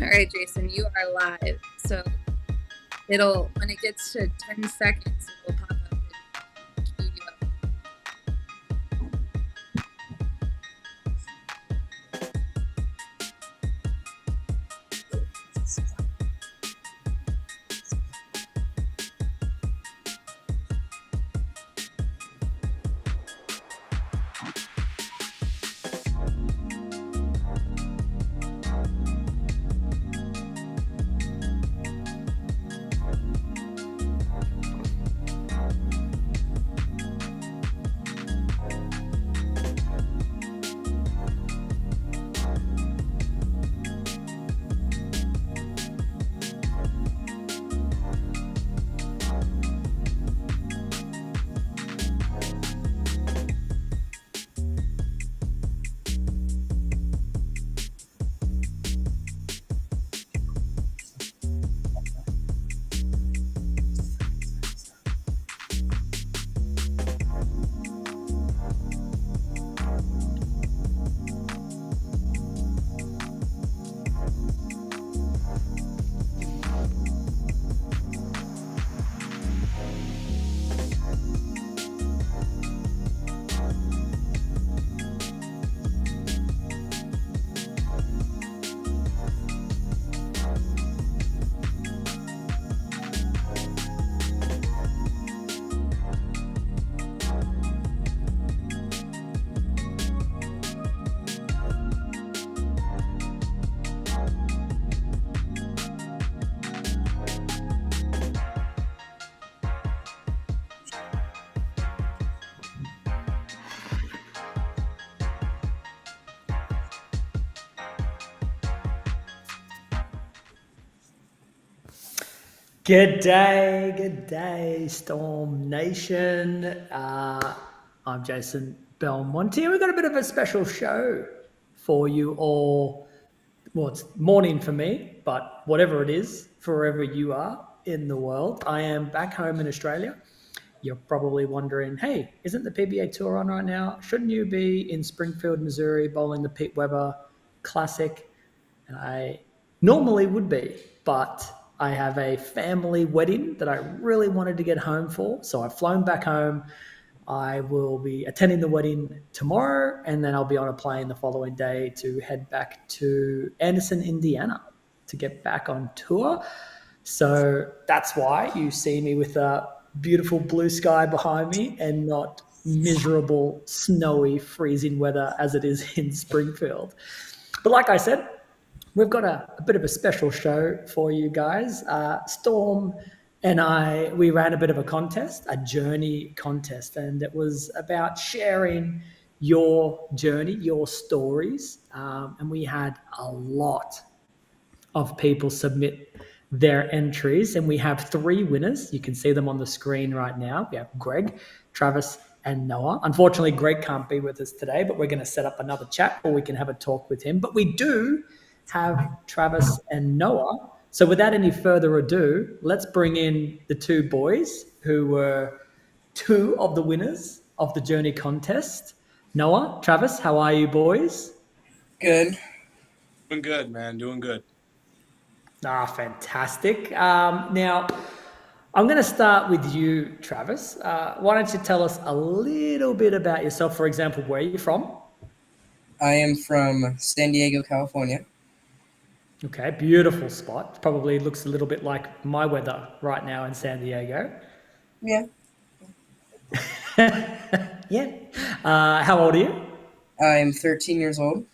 All right, Jason, you are live. So it'll when it gets to 10 seconds, it will pop up and cue you up. Good day, Storm Nation. I'm Jason Belmonte, and we've got a bit of a special show for you all. Well, it's morning for me, but whatever it is, for wherever you are in the world, I am back home in Australia. You're probably wondering, hey, isn't the PBA Tour on right now? Shouldn't you be in Springfield, Missouri, bowling the Pete Weber Classic? And I normally would be, but I have a family wedding that I really wanted to get home for. So I've flown back home. I will be attending the wedding tomorrow, and then I'll be on a plane the following day to head back to Anderson, Indiana to get back on tour. So that's why you see me with a beautiful blue sky behind me and not miserable, snowy, freezing weather as it is in Springfield. But like I said, we've got a bit of a special show for you guys. Storm and we ran a bit of a contest, a journey contest, and it was about sharing your journey, your stories. And we had a lot of people submit their entries, and we have three winners. You can see them on the screen right now. We have Greg, Travis, and Noah. Unfortunately, Greg can't be with us today, but we're going to set up another chat or we can have a talk with him. But we do have Travis and Noah. So without any further ado, let's bring in the two boys who were two of the winners of the Journey contest. Noah, Travis, how are you boys? Good. Doing good, man. Doing good. Fantastic. Now, I'm going to start with you, Travis. Why don't you tell us a little bit about yourself? For example, where are you from? I am from San Diego, California. Okay, beautiful spot. Probably looks a little bit like my weather right now in San Diego. Yeah. Yeah. How old are you? I'm 13 years old.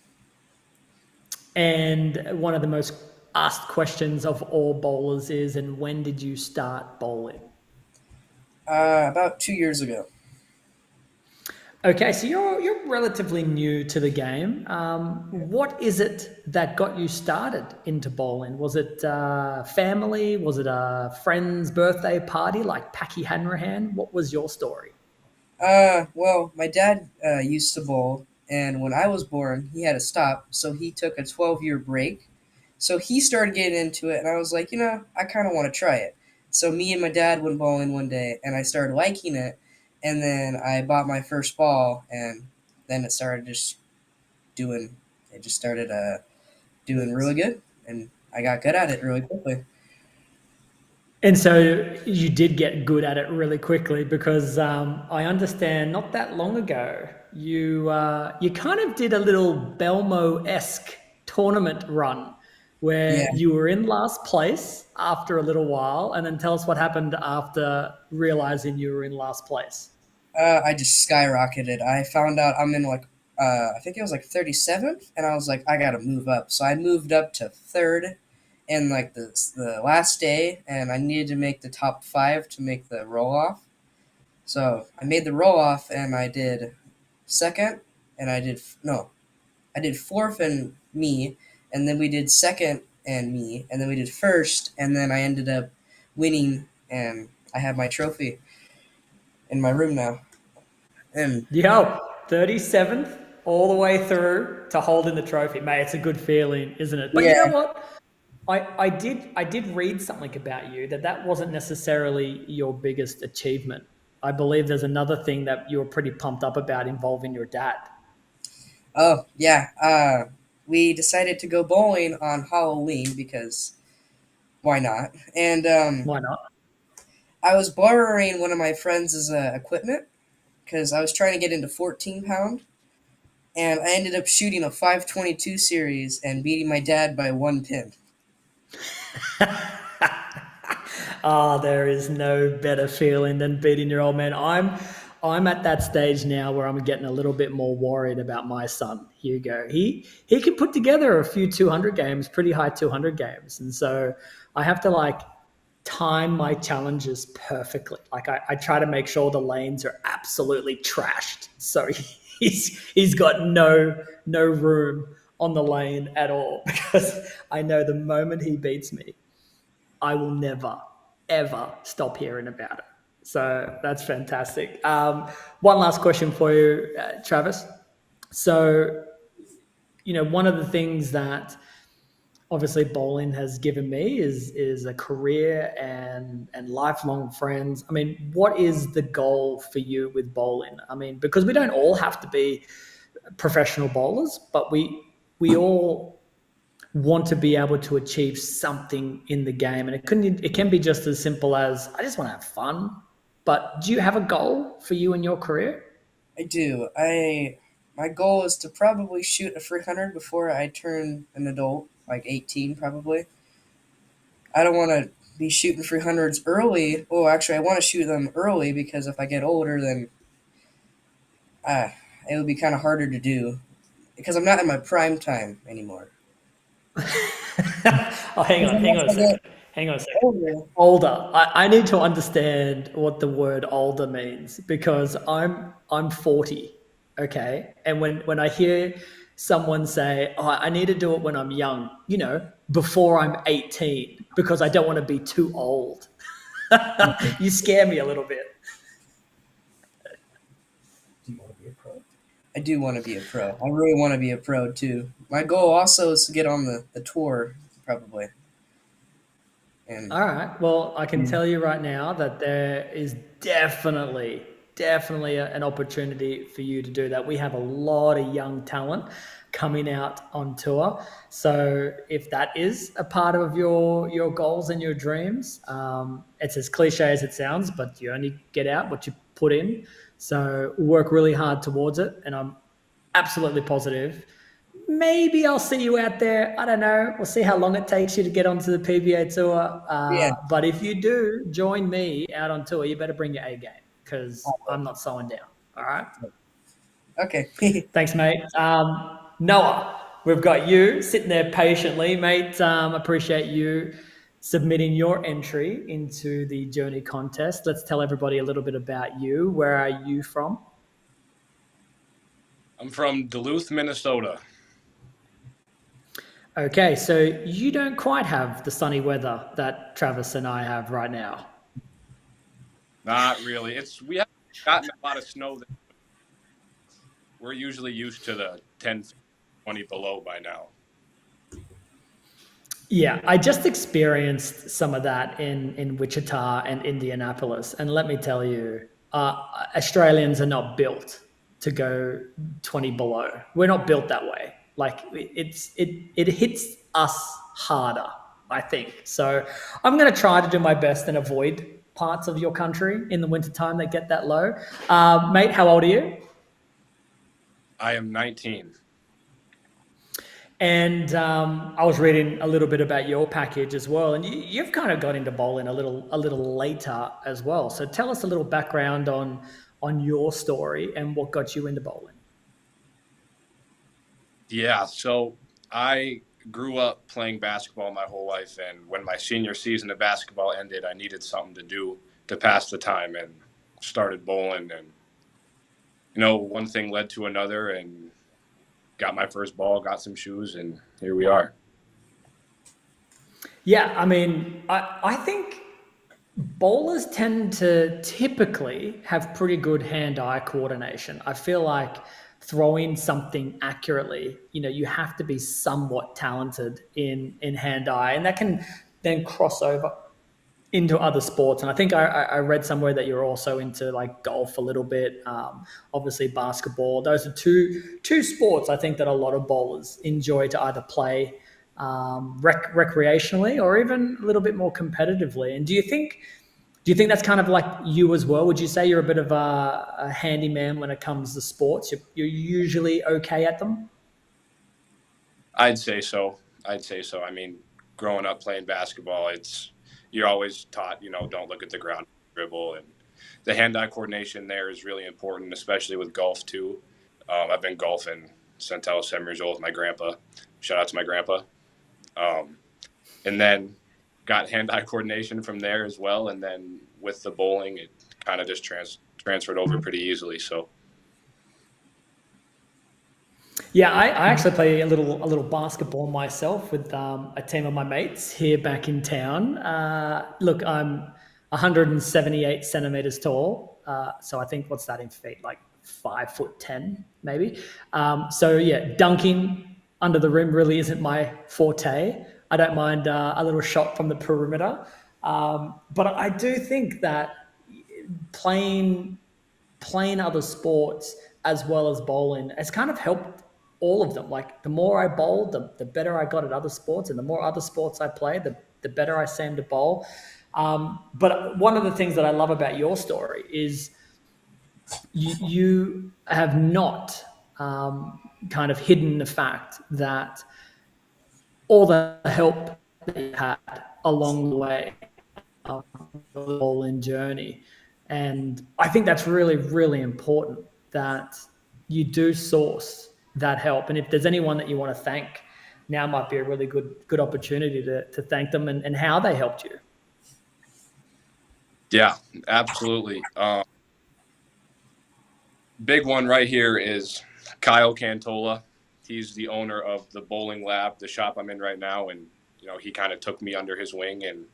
And one of the most asked questions of all bowlers is, and when did you start bowling? About 2 years ago. Okay, so you're relatively new to the game. What is it that got you started into bowling? Was it family? Was it a friend's birthday party like Packy Hanrahan? What was your story? Well, my dad used to bowl, and when I was born, he had to stop, so he took a 12-year break. So he started getting into it, and I was like, I kind of want to try it. So me and my dad went bowling one day, and I started liking it, and then I bought my first ball, and then it just started doing really good, and I got good at it really quickly. And so you did get good at it really quickly because I understand not that long ago you kind of did a little Belmo esque tournament run Yeah, where you were in last place after a little while, and then tell us what happened after realizing you were in last place. I just skyrocketed. I found out I'm in like I think it was like 37th, and I was like, I gotta move up. So I moved up to third in like the last day, and I needed to make the top five to make the roll off. So I made the roll off, and I did second, and I did no, I did fourth and me, and then we did second and me, and then we did first, and then I ended up winning, and I have my trophy in my room now. And Yo, 37th all the way through to holding the trophy. Mate, it's a good feeling, isn't it? But you know yeah, what? I did read something about you that wasn't necessarily your biggest achievement. I believe there's another thing that you were pretty pumped up about involving your dad. oh yeah, we decided to go bowling on Halloween because why not? And Why not? I was borrowing one of my friends' equipment because I was trying to get into 14 pound, and I ended up shooting a 522 series and beating my dad by 1 pin. Ah, there is no better feeling than beating your old man. I'm at that stage now where I'm getting a little bit more worried about my son, Hugo. He can put together a few 200 games, pretty high 200 games. And so I have to like time my challenges perfectly. Like I try to make sure the lanes are absolutely trashed. So he's got no room on the lane at all because I know the moment he beats me, I will never, ever stop hearing about it. So that's fantastic. One last question for you, Travis. So, one of the things that obviously bowling has given me is a career and lifelong friends. I mean, what is the goal for you with bowling? I mean, because we don't all have to be professional bowlers, but we all want to be able to achieve something in the game, and it can be just as simple as I just want to have fun. But do you have a goal for you in your career? I do. My goal is to probably shoot a 300 before I turn an adult, like 18 probably. I don't want to be shooting 300s early. Oh, actually, I want to shoot them early because if I get older, then uh, it would be kind of harder to do because I'm not in my prime time anymore. Oh, hang Because on, then hang once on a I get second. Hang on a second. older, Older. I need to understand what the word older means because I'm 40, okay? And when I hear someone say, "Oh, I need to do it when I'm young," before I'm 18 because I don't want to be too old. You scare me a little bit. I do want to be a pro. I really want to be a pro too. My goal also is to get on the tour, probably. And All right. Well, I can tell you right now that there is definitely an opportunity for you to do that. We have a lot of young talent coming out on tour. So if that is a part of your goals and your dreams, it's as cliche as it sounds, but you only get out what you put in. So work really hard towards it, and I'm absolutely positive. Maybe I'll see you out there. I don't know. We'll see how long it takes you to get onto the PBA tour. yeah, But if you do join me out on tour, you better bring your A game because I'm not slowing down. All right. okay. Thanks, mate. Noah, we've got you sitting there patiently, mate. Appreciate you submitting your entry into the Journey contest. Let's tell everybody a little bit about you. Where are you from? I'm from Duluth, Minnesota. Okay, so you don't quite have the sunny weather that Travis and I have right now. Not really. We haven't gotten a lot of snow. We're usually used to the 10, 20 below by now. Yeah, I just experienced some of that in Wichita and Indianapolis. And let me tell you, Australians are not built to go 20 below. We're not built that way. Like it hits us harder I think. So I'm going to try to do my best and avoid parts of your country in the wintertime that get that low. Mate, how old are you? I am 19. And I was reading a little bit about your package as well, and you've kind of got into bowling a little later as well. So tell us a little background on your story and what got you into bowling. Yeah, so I grew up playing basketball my whole life, and when my senior season of basketball ended, I needed something to do to pass the time, and started bowling. And one thing led to another, and got my first ball, got some shoes, and here we are. Yeah, I mean, I think bowlers tend to typically have pretty good hand-eye coordination. I feel like throwing something accurately, you have to be somewhat talented in hand-eye, and that can then cross over into other sports. And I think I read somewhere that you're also into like golf a little bit, obviously basketball. Those are two sports I think that a lot of bowlers enjoy to either play recreationally or even a little bit more competitively. And do you think that's kind of like you as well? Would you say you're a bit of a handyman when it comes to sports? You're usually okay at them? I'd say so. I'd say so. I mean, growing up playing basketball, you're always taught, don't look at the ground, dribble, and the hand-eye coordination there is really important, especially with golf too. I've been golfing since I was 7 years old with my grandpa. Shout out to my grandpa. Um, and then got hand-eye coordination from there as well. And then with the bowling, it kind of just transferred over pretty easily. So Yeah, I actually play a little basketball myself with a team of my mates here back in town. Look, I'm 178 centimeters tall, so I think what's that in feet? Like 5'10", maybe. So yeah, dunking under the rim really isn't my forte. I don't mind a little shot from the perimeter, but I do think that playing playing other sports as well as bowling has kind of helped all of them. Like the more I bowled, the better I got at other sports, and the more other sports I played, the better I seemed to bowl. But one of the things that I love about your story is you have not kind of hidden the fact that all the help that you had along the way the bowling journey. And I think that's really, really important that you do source that help. And if there's anyone that you want to thank, now might be a really good opportunity to thank them and how they helped you. yeah, absolutely. Big one right here is Kyle Cantola. He's the owner of the bowling lab, the shop I'm in right now, and he kind of took me under his wing and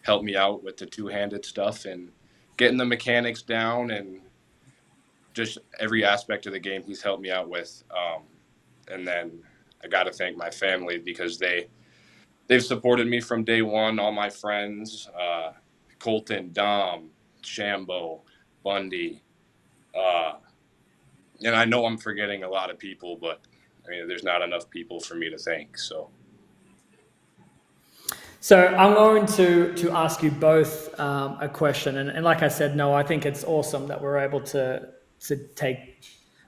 helped me out with the two-handed stuff and getting the mechanics down and just every aspect of the game he's helped me out with. And then I got to thank my family because they've supported me from day one. All my friends, Colton, Dom, Shambo, Bundy, uh, and I know I'm forgetting a lot of people, but I mean, there's not enough people for me to thank. So I'm going to ask you both a question, and like I said, no, I think it's awesome that we're able to take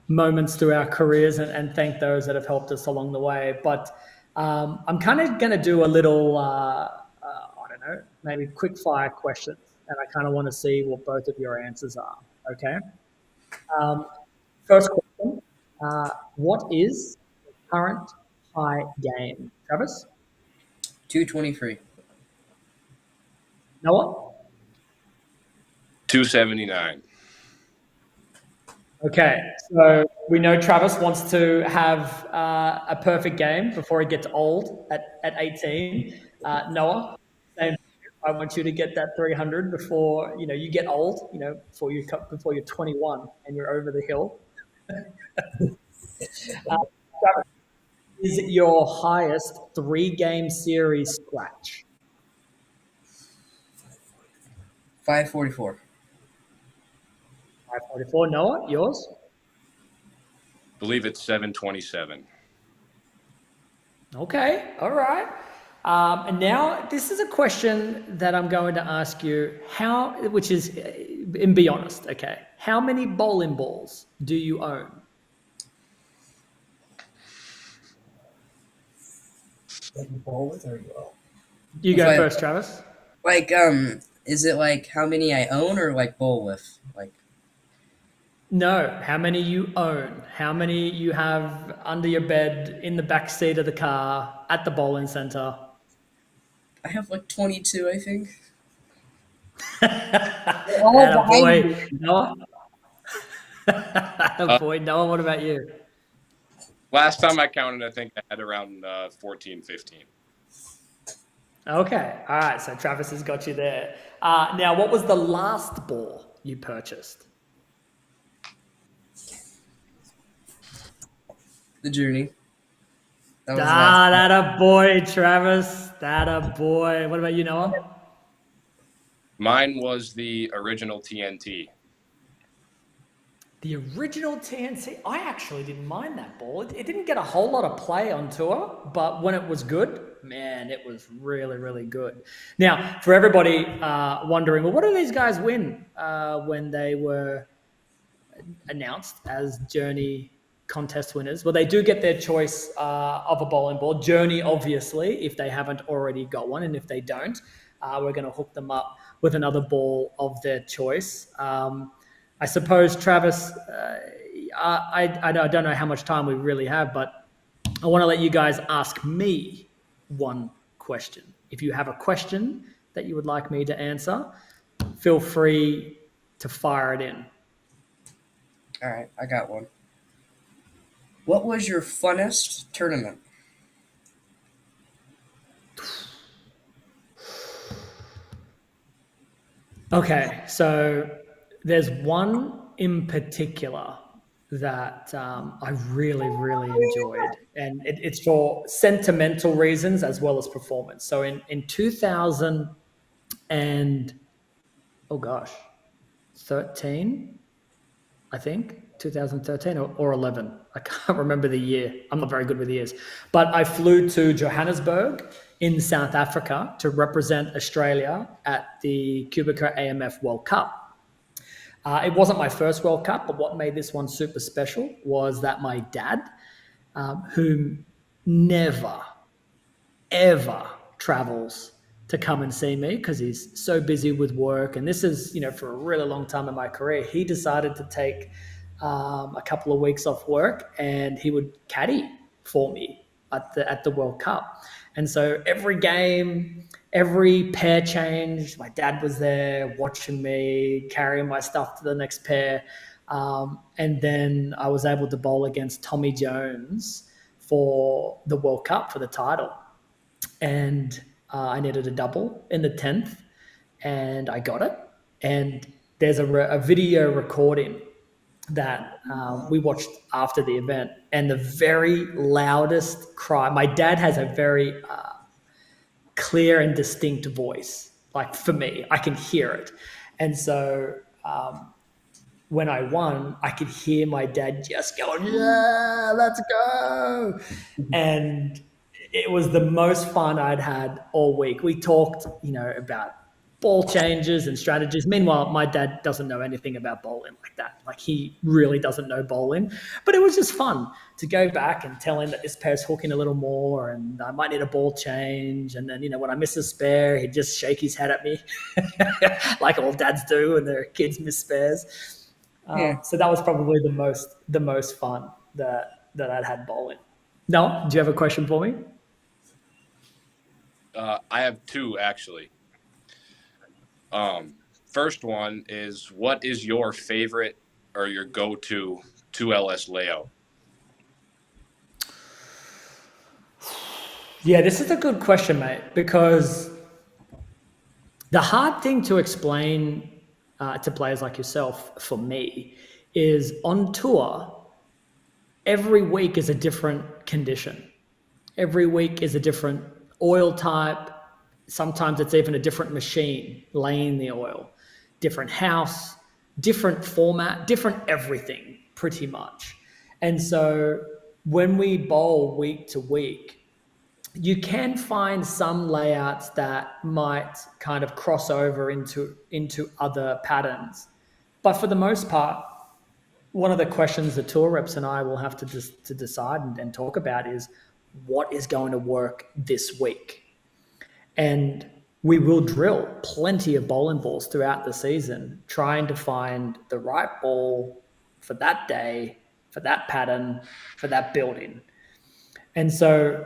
moments through our careers and thank those that have helped us along the way. But I'm kind of going to do a little, I don't know, maybe quick fire questions, and I kind of want to see what both of your answers are. Okay. Um, First question: what is the current high game, Travis? 223. Noah? 279. Okay, so we know Travis wants to have a perfect game before he gets old at 18. Noah, same. I want you to get that 300 before you get old. Before you're 21 and you're over the hill. Travis, is your highest 3-game series scratch? 544. 544. Noah, yours? I believe it's 727. Okay, all right. And now this is a question that I'm going to ask you. Which is, and be honest, okay? How many bowling balls do you own? Like you bowl with or you own? You If go I first, Travis. like, is it like how many I own or like bowl with? Like, No, how many you own? How many you have under your bed, in the back seat of the car, at the bowling center? I have like 22, I think. They're all Atta behind boy. me. Noah. Atta Uh, boy. Noah, what about you? last time I counted, I think I had around 14, 15. Okay. All right. So Travis has got you there. Now, what was the last ball you purchased? The journey. That was the last one. That a boy, Travis. That a boy. What about you, Noah? Mine was the original TNT. The original TNC, I actually didn't mind that ball. It didn't get a whole lot of play on tour, but when it was good, man, it was really, really good. Now, for everybody wondering, well, what do these guys win when they were announced as Journey contest winners? Well, they do get their choice of a bowling ball. Journey, obviously, if they haven't already got one, and if they don't, we're going to hook them up with another ball of their choice. I suppose, Travis, I don't know how much time we really have, but I want to let you guys ask me one question. If you have a question that you would like me to answer, feel free to fire it in. All right, I got one. What was your funnest tournament? Okay, so there's one in particular that I really, really enjoyed, and it's for sentimental reasons as well as performance. So in 2000 and oh gosh, 13, I think 2013 or 11. I can't remember the year. I'm not very good with years, but I flew to Johannesburg in South Africa to represent Australia at the Cubica AMF World Cup. It wasn't my first World Cup, but what made this one super special was that my dad, who never, ever travels to come and see me because he's so busy with work. And this is, for a really long time in my career, he decided to take a couple of weeks off work and he would caddy for me at the World Cup. And so every game, every pair change, my dad was there watching me, carrying my stuff to the next pair. And then I was able to bowl against Tommy Jones for the World Cup for the title. And I needed a double in the 10th and I got it. And there's a video recording that we watched after the event, and the very loudest cry. My dad has a very clear and distinct voice. Like for me, I can hear it, and so when I won, I could hear my dad just going, "Yeah, let's go!" And it was the most fun I'd had all week. We talked, about ball changes and strategies. Meanwhile, my dad doesn't know anything about bowling like that. Like he really doesn't know bowling, but it was just fun to go back and tell him that this pair's hooking a little more and I might need a ball change. And then, when I miss a spare, he'd just shake his head at me like all dads do when their kids miss spares. Yeah. So that was probably the most fun that I'd had bowling. No, do you have a question for me? I have two actually. First one is, what is your favorite or your go-to 2LS layout? Yeah, this is a good question, mate, because the hard thing to explain to players like yourself, for me, is on tour, every week is a different condition. Every week is a different oil type. Sometimes it's even a different machine laying the oil, different house, different format, different everything, pretty much. And so when we bowl week to week, you can find some layouts that might kind of cross over into other patterns, but for the most part, one of the questions the tour reps and I will have to decide and talk about is what is going to work this week. And we will drill plenty of bowling balls throughout the season, trying to find the right ball for that day, for that pattern, for that building. And so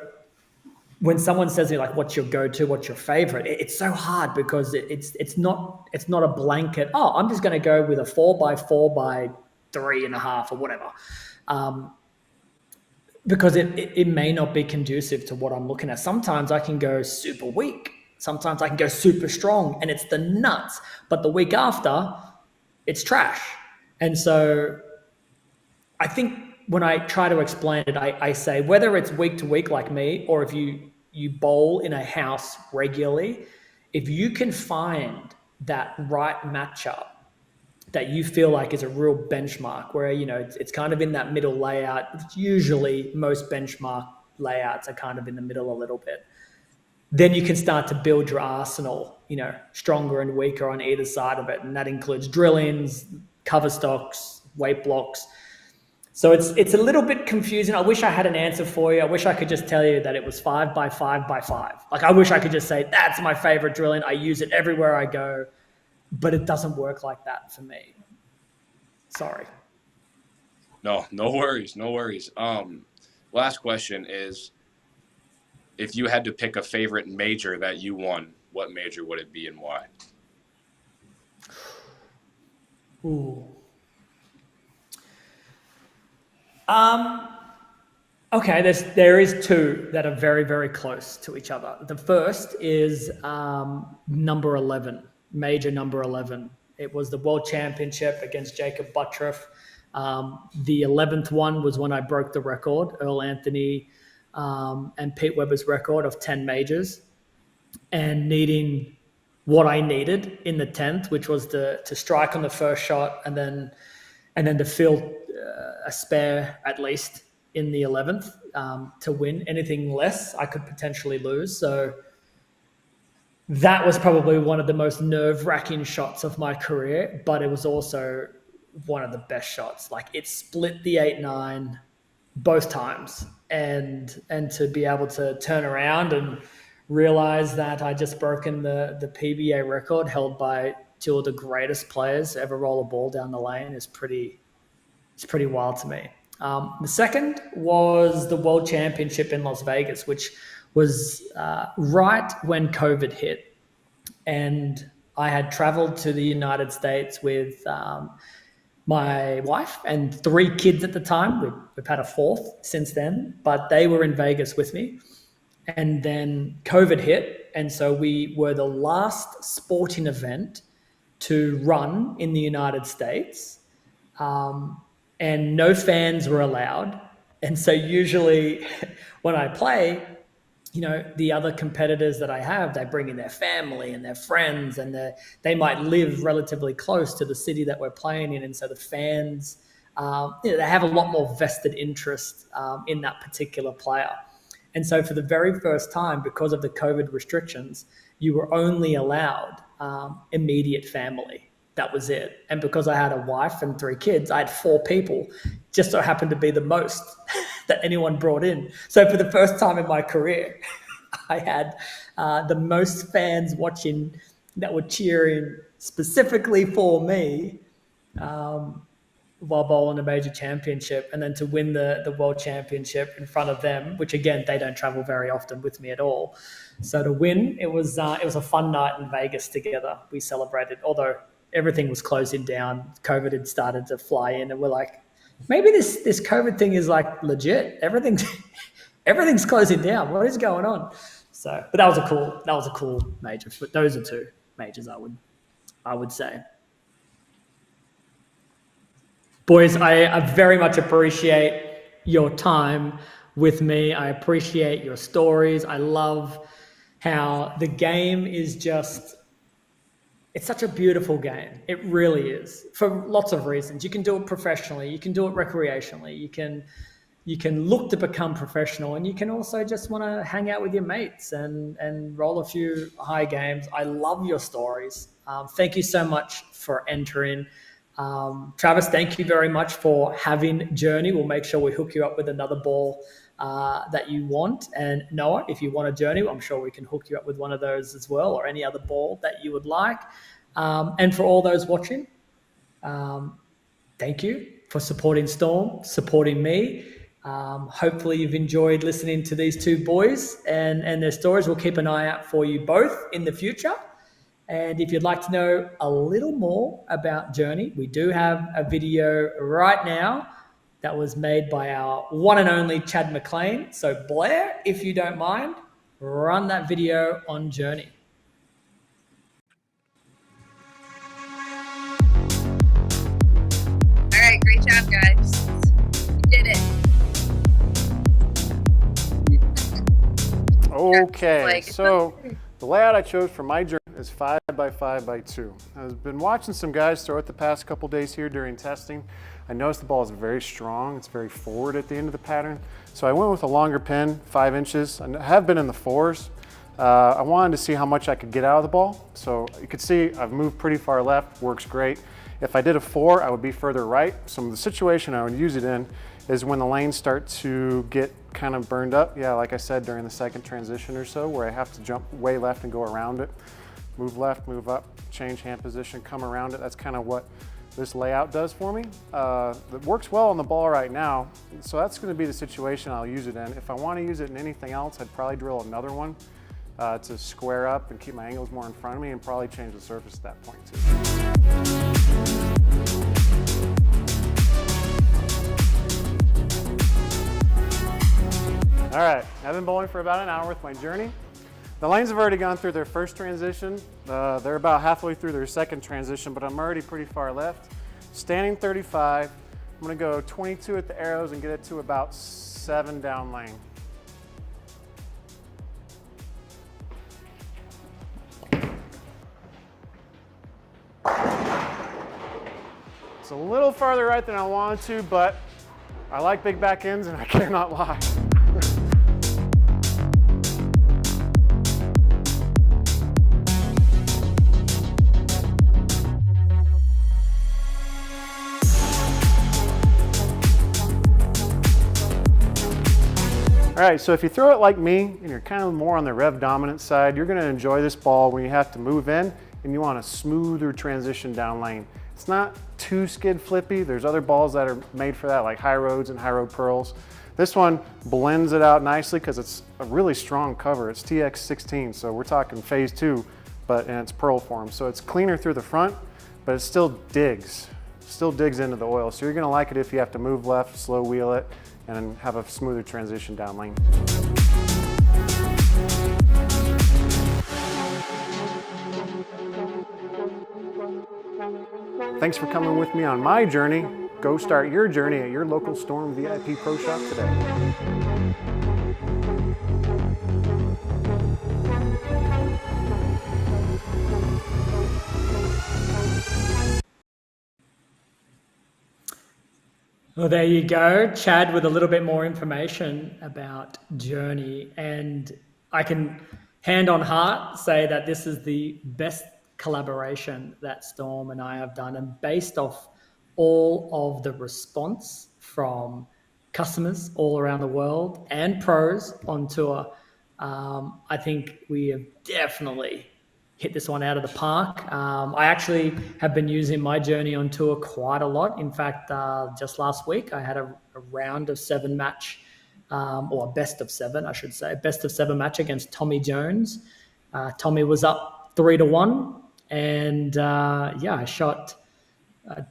when someone says like, "What's your go-to? What's your favorite?" It's so hard because it's not a blanket. Oh, I'm just going to go with a 4x4x3.5 or whatever, because it may not be conducive to what I'm looking at. Sometimes I can go super weak. Sometimes I can go super strong, and it's the nuts. But the week after, it's trash. And so I think when I try to explain it, I say whether it's week to week like me, or if you bowl in a house regularly, if you can find that right matchup that you feel like is a real benchmark, where it's kind of in that middle layout. Usually, most benchmark layouts are kind of in the middle a little bit. Then you can start to build your arsenal, stronger and weaker on either side of it, and that includes drill-ins, cover stocks, weight blocks. So it's a little bit confusing. I wish I had an answer for you. I wish I could just tell you that it was 5x5x5. Like, I wish I could just say that's my favorite drilling. I use it everywhere I go, but it doesn't work like that for me. Sorry. No worries, no worries. Last question is, if you had to pick a favorite major that you won, what major would it be and why? Ooh. Okay, there is two that are very, very close to each other. The first is number 11, major number 11. It was the World Championship against Jacob Buttriff. The 11th one was when I broke the record, Earl Anthony and Pete Weber's record of 10 majors, and needing what I needed in the 10th, which was to strike on the first shot and then to field a spare at least in the 11th to win. Anything less, I could potentially lose. So that was probably one of the most nerve-wracking shots of my career, but it was also one of the best shots. Like, it split the 8-9 both times, and to be able to turn around and realize that I just broken the PBA record held by two of the greatest players to ever roll a ball down the lane is pretty wild to me. The second was the World Championship in Las Vegas, which was right when COVID hit. And I had traveled to the United States with my wife and 3 kids at the time. We've had a 4th since then, but they were in Vegas with me. And then COVID hit. And so we were the last sporting event to run in the United States. And no fans were allowed. And so usually when I play, the other competitors that I have, they bring in their family and their friends, and they might live relatively close to the city that we're playing in. And so the fans, they have a lot more vested interest in that particular player. And so for the very first time, because of the COVID restrictions, you were only allowed immediate family. That was it. And because I had a wife and 3 kids, I had 4 people. Just so happened to be the most that anyone brought in. So for the first time in my career, I had the most fans watching that were cheering specifically for me while bowling a major championship, and then to win the World Championship in front of them, which again, they don't travel very often with me at all. So to win, it was a fun night in Vegas together. We celebrated, although everything was closing down. COVID had started to fly in, and we're like, maybe this COVID thing is like legit. Everything's closing down. What is going on? So, but that was a cool major. But those are 2 majors I would say. Boys, I very much appreciate your time with me. I appreciate your stories. I love how the game is just, it's such a beautiful game. It really is, for lots of reasons. You can do it professionally. You can do it recreationally. You can you can look to become professional, and you can also just want to hang out with your mates and roll a few high games. I love your stories. Thank you so much for entering. Travis, thank you very much for having Journey. We'll make sure we hook you up with another ball that you want. And Noah, if you want a Journey, I'm sure we can hook you up with one of those as well, or any other ball that you would like. And for all those watching, thank you for supporting Storm, supporting me. Hopefully you've enjoyed listening to these two boys and their stories. We'll keep an eye out for you both in the future. And if you'd like to know a little more about Journey, we do have a video right now that was made by our one and only Chad McLean. So Blair, if you don't mind, run that video on Journey. All right, great job, guys. You did it. Okay, so the layout I chose for my journey is 5x5x2. I've been watching some guys throw it the past couple days here during testing. I noticed the ball is very strong. It's very forward at the end of the pattern. So I went with a longer pin, 5 inches. I have been in the 4s. I wanted to see how much I could get out of the ball. So you can see I've moved pretty far left, works great. If I did a 4, I would be further right. So the situation I would use it in is when the lanes start to get kind of burned up. Yeah, like I said, during the second transition or so, where I have to jump way left and go around it. Move left, move up, change hand position, come around it. That's kind of what this layout does for me. It works well on the ball right now. So that's gonna be the situation I'll use it in. If I wanna use it in anything else, I'd probably drill another one to square up and keep my angles more in front of me, and probably change the surface at that point too. All right, I've been bowling for about an hour with my Journey. The lanes have already gone through their first transition. They're about halfway through their second transition, but I'm already pretty far left. Standing 35, I'm gonna go 22 at the arrows and get it to about 7 down lane. It's a little farther right than I wanted to, but I like big back ends and I cannot lie. All right, so if you throw it like me and you're kind of more on the rev dominant side, you're gonna enjoy this ball when you have to move in and you want a smoother transition down lane. It's not too skid flippy. There's other balls that are made for that, like High Roads and High Road Pearls. This one blends it out nicely because it's a really strong cover. It's TX16, so we're talking phase 2, but in its pearl form. So it's cleaner through the front, but it still digs into the oil. So you're gonna like it if you have to move left, slow wheel it, and have a smoother transition down lane. Thanks for coming with me on my journey. Go start your journey at your local Storm VIP Pro Shop today. Well, there you go, Chad, with a little bit more information about Journey. And I can hand on heart say that this is the best collaboration that Storm and I have done. And based off all of the response from customers all around the world and pros on tour, I think we have definitely hit this one out of the park. I actually have been using my Journey on tour quite a lot. In fact, just last week, I had a round of 7 match, or a best of 7, I should say, best of 7 match against Tommy Jones. Tommy was up 3-1, and yeah, I shot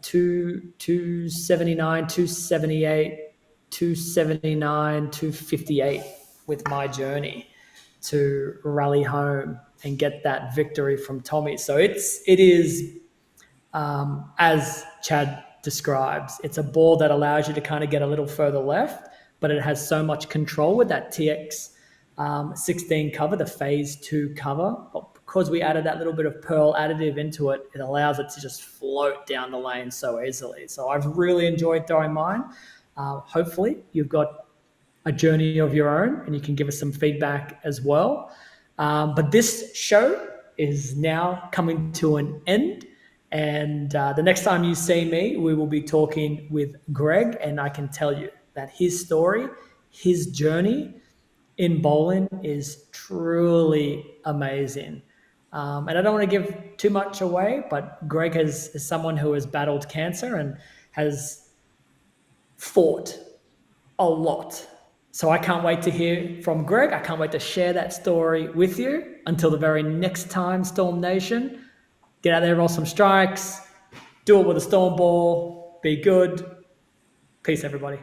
279, 278, 279, 258 with my Journey to rally home and get that victory from Tommy. So it is, as Chad describes, it's a ball that allows you to kind of get a little further left, but it has so much control with that TX 16 cover, the phase 2 cover. But because we added that little bit of pearl additive into it, it allows it to just float down the lane so easily. So I've really enjoyed throwing mine. Hopefully you've got a journey of your own, and you can give us some feedback as well. But this show is now coming to an end. And the next time you see me, we will be talking with Greg. And I can tell you that his story, his journey in bowling is truly amazing. And I don't want to give too much away, but Greg is someone who has battled cancer and has fought a lot. So I can't wait to hear from Greg. I can't wait to share that story with you. Until the very next time, Storm Nation, get out there, roll some strikes, do it with a storm ball, be good. Peace, everybody.